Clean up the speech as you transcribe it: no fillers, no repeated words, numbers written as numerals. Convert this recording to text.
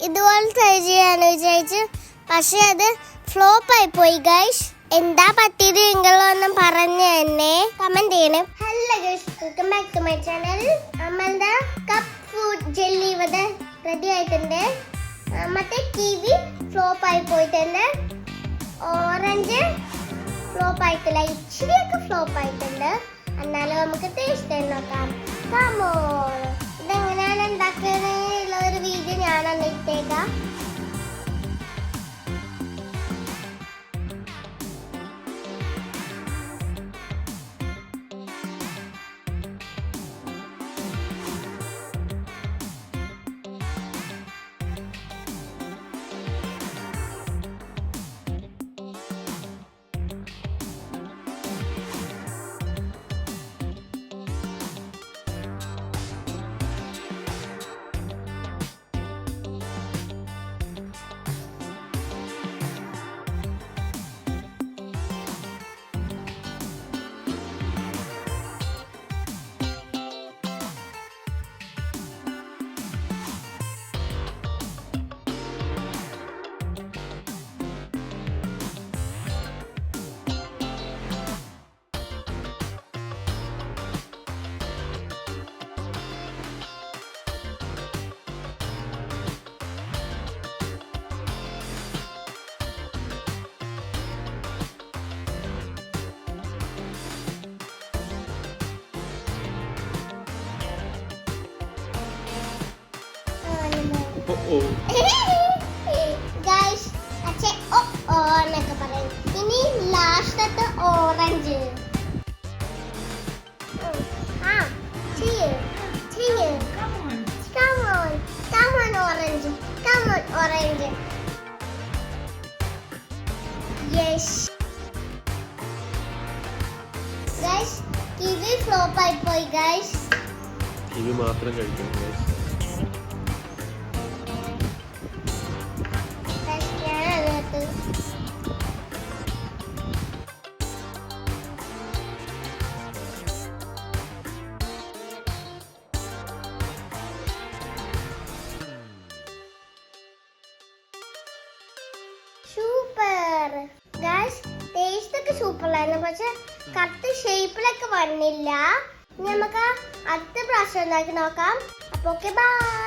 ഇതുപോലെ ട്രൈ ചെയ്യാന്ന് വിചാരിച്ചു, പക്ഷെ അത് ഫ്ലോപ്പ് ആയി പോയി ഗൈസ്. എന്താ പറ്റിയത് നിങ്ങളൊന്നും പറഞ്ഞു തന്നെ കമന്റ് ചെയ്യണം. Hello guys, welcome back to my channel. നമ്മളുടെ കപ്പ് ഫ്രൂട്ട് ജെല്ലി ഇവിടെ റെഡി ആയിട്ടുണ്ട്. മറ്റേ കിവി ഫ്ലോപ്പ് ആയി പോയിട്ടുണ്ട്, ഓറഞ്ച് ഫ്ലോപ്പ് ആയിട്ടില്ല, ഇച്ചിരിയൊക്കെ ഫ്ലോപ്പ് ആയിട്ടുണ്ട്. എന്നാലും നമുക്ക് ടേസ്റ്റ് ചെയ്ത് നോക്കാം. ഇതെങ്ങനെയാണ് ഉണ്ടാക്കുന്നതിനുള്ള ഒരു വീഡിയോ ഞാനാണ് ഇട്ടേക്കാം. ഗൈസ്, അച്ഛേ ഓ ഓ എന്നൊക്കെ പറയും. ഇനി ലാസ്റ്റത്തെ orange. Orange, orange. Yes guys, kiwi flop ആയി പോയി ഗൈസ്. കിവി മാത്രം കഴിക്കണം ഗൈസ്. സൂപ്പർ ഗൈസ്, ടേസ്റ്റ് ഒക്കെ സൂപ്പറായിരുന്നു, പക്ഷെ കറക്റ്റ് ഷേപ്പിലൊക്കെ വന്നില്ല. നമുക്ക് അടുത്ത പ്രാവശ്യം ഉണ്ടാക്കി നോക്കാം. അപ്പോൾ ഓക്കെ, ബൈ.